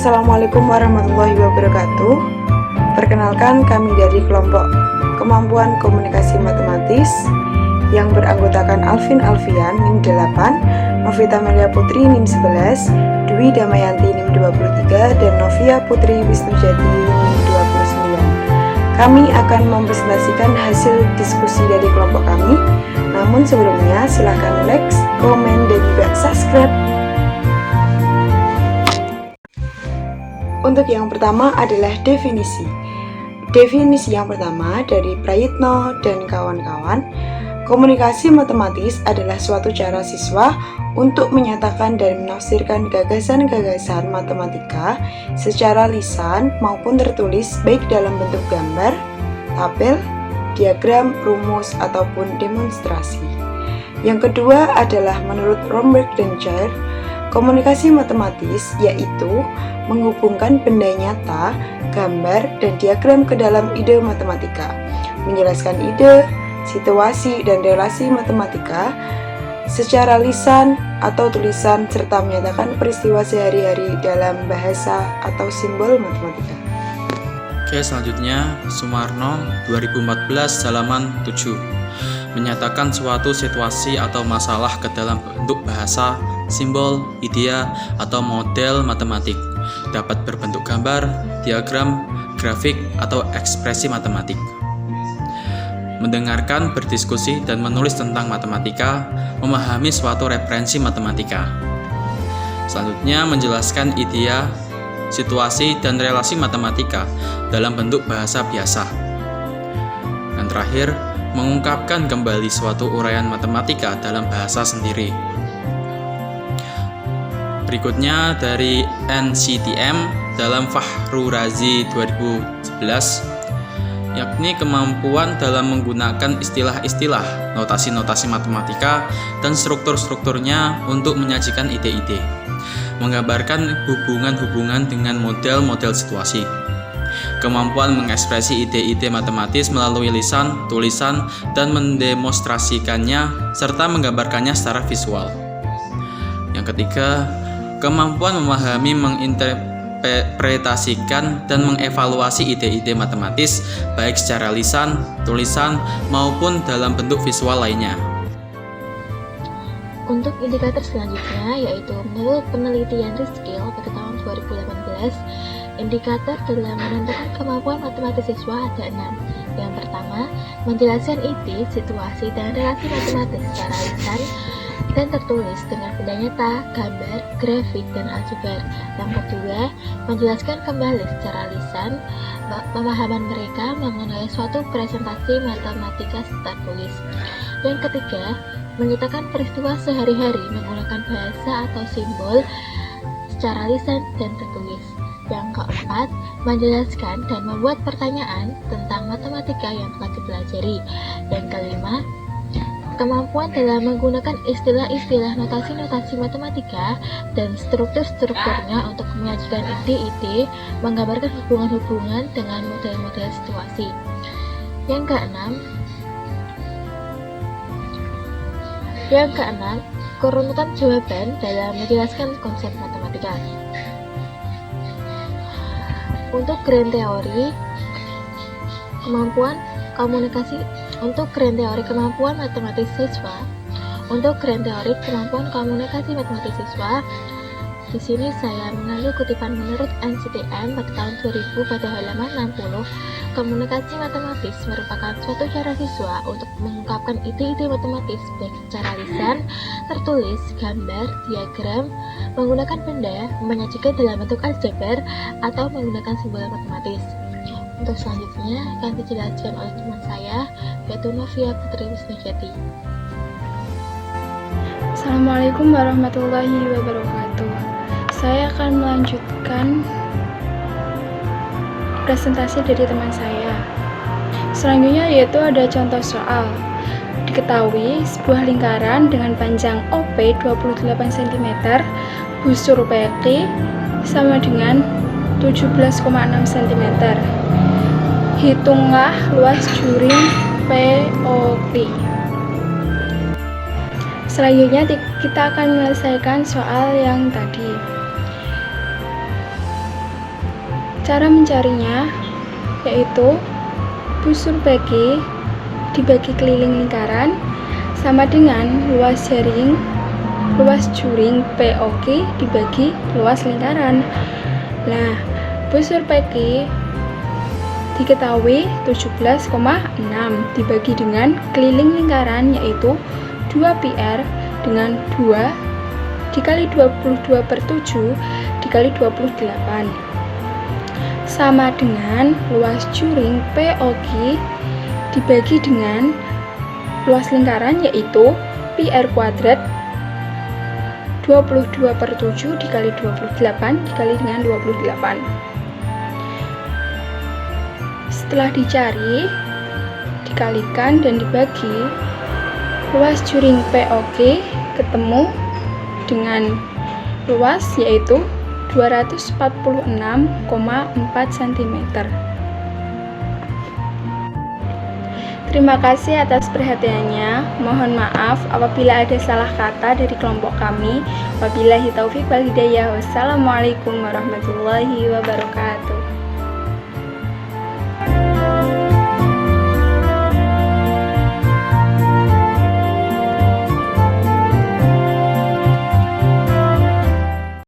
Assalamualaikum warahmatullahi wabarakatuh. Perkenalkan, kami dari kelompok Kemampuan Komunikasi Matematis yang beranggotakan Alvin Alfian NIM 8, Novita Melia Putri NIM 11, Dwi Damayanti NIM 23, dan Novia Putri Wisnujati NIM 29. Kami akan mempresentasikan hasil diskusi dari kelompok kami. Namun sebelumnya silahkan like, komen, dan juga subscribe. Untuk yang pertama adalah definisi. Definisi yang pertama dari Prayitno dan kawan-kawan, komunikasi matematis adalah suatu cara siswa untuk menyatakan dan menafsirkan gagasan-gagasan matematika secara lisan maupun tertulis, baik dalam bentuk gambar, tabel, diagram, rumus, ataupun demonstrasi. Yang kedua adalah menurut Romberg dan Chair, komunikasi matematis yaitu menghubungkan benda nyata, gambar, dan diagram ke dalam ide matematika, menjelaskan ide, situasi, dan relasi matematika secara lisan atau tulisan, serta menyatakan peristiwa sehari-hari dalam bahasa atau simbol matematika. Oke, selanjutnya Sumarno 2014 halaman 7 menyatakan suatu situasi atau masalah ke dalam bentuk bahasa, simbol, idea, atau model matematik, dapat berbentuk gambar, diagram, grafik, atau ekspresi matematik. Mendengarkan, berdiskusi, dan menulis tentang matematika, memahami suatu referensi matematika. Selanjutnya menjelaskan idea, situasi, dan relasi matematika dalam bentuk bahasa biasa. Dan terakhir, mengungkapkan kembali suatu uraian matematika dalam bahasa sendiri. Berikutnya dari NCTM dalam Fahru Razi 2011, yakni kemampuan dalam menggunakan istilah-istilah, notasi-notasi matematika, dan struktur-strukturnya untuk menyajikan ide-ide, menggambarkan hubungan-hubungan dengan model-model situasi. Kemampuan mengekspresi ide-ide matematis melalui lisan, tulisan, dan mendemonstrasikannya, serta menggambarkannya secara visual. Yang ketiga, kemampuan memahami, menginterpretasikan, dan mengevaluasi ide-ide matematis, baik secara lisan, tulisan, maupun dalam bentuk visual lainnya. Untuk indikator selanjutnya, yaitu menurut penelitian Reskill pada tahun 2018, indikator dalam menentukan kemampuan matematis siswa ada 6. Yang pertama, menjelaskan ide, situasi, dan relasi matematis secara lisan dan tertulis dengan benda nyata, gambar, grafik, dan aljabar. Yang kedua, menjelaskan kembali secara lisan pemahaman mereka mengenai suatu presentasi matematika tertulis. Yang ketiga, menyatakan peristiwa sehari-hari menggunakan bahasa atau simbol secara lisan dan tertulis. Yang keempat, menjelaskan dan membuat pertanyaan tentang matematika yang telah dipelajari. Yang kelima, kemampuan dalam menggunakan istilah-istilah notasi-notasi matematika dan struktur-strukturnya untuk menyajikan ide-ide, menggambarkan hubungan-hubungan dengan model-model situasi. Yang keenam, kerunutan jawaban dalam menjelaskan konsep matematika. Untuk grand teori kemampuan matematis siswa. Untuk grand teori kemampuan komunikasi matematis siswa, di sini saya mengambil kutipan menurut NCTM pada tahun 2000 pada halaman 60. Komunikasi matematis merupakan suatu cara siswa untuk mengungkapkan ide-ide matematis baik secara lisan, tertulis, gambar, diagram, menggunakan benda, menyajikan dalam bentuk aljabar, atau menggunakan simbol matematis. Untuk selanjutnya akan dijelaskan oleh teman saya, yaitu Novia Putri Wisnujati. Assalamualaikum warahmatullahi wabarakatuh. Saya akan melanjutkan presentasi dari teman saya. Selanjutnya yaitu ada contoh soal. Diketahui sebuah lingkaran dengan panjang OP 28 cm, busur PQ sama dengan 17,6 cm. Hitunglah luas juring POP. Selanjutnya kita akan menyelesaikan soal yang tadi. Cara mencarinya yaitu busur PQ dibagi keliling lingkaran sama dengan luas juring POQ dibagi luas lingkaran. Nah, busur PQ diketahui 17,6 dibagi dengan keliling lingkaran yaitu 2πr dengan 2 dikali 22/7 dikali 28 sama dengan luas juring POQ dibagi dengan luas lingkaran yaitu πr kuadrat 22/7 dikali 28 dikali dengan 28. Setelah dicari, dikalikan dan dibagi, luas juring POQ ketemu dengan luas yaitu 246,4 cm. Terima kasih atas perhatiannya. Mohon maaf apabila ada salah kata dari kelompok kami. Wabillahi taufiq wal hidayah. Wassalamualaikum warahmatullahi wabarakatuh.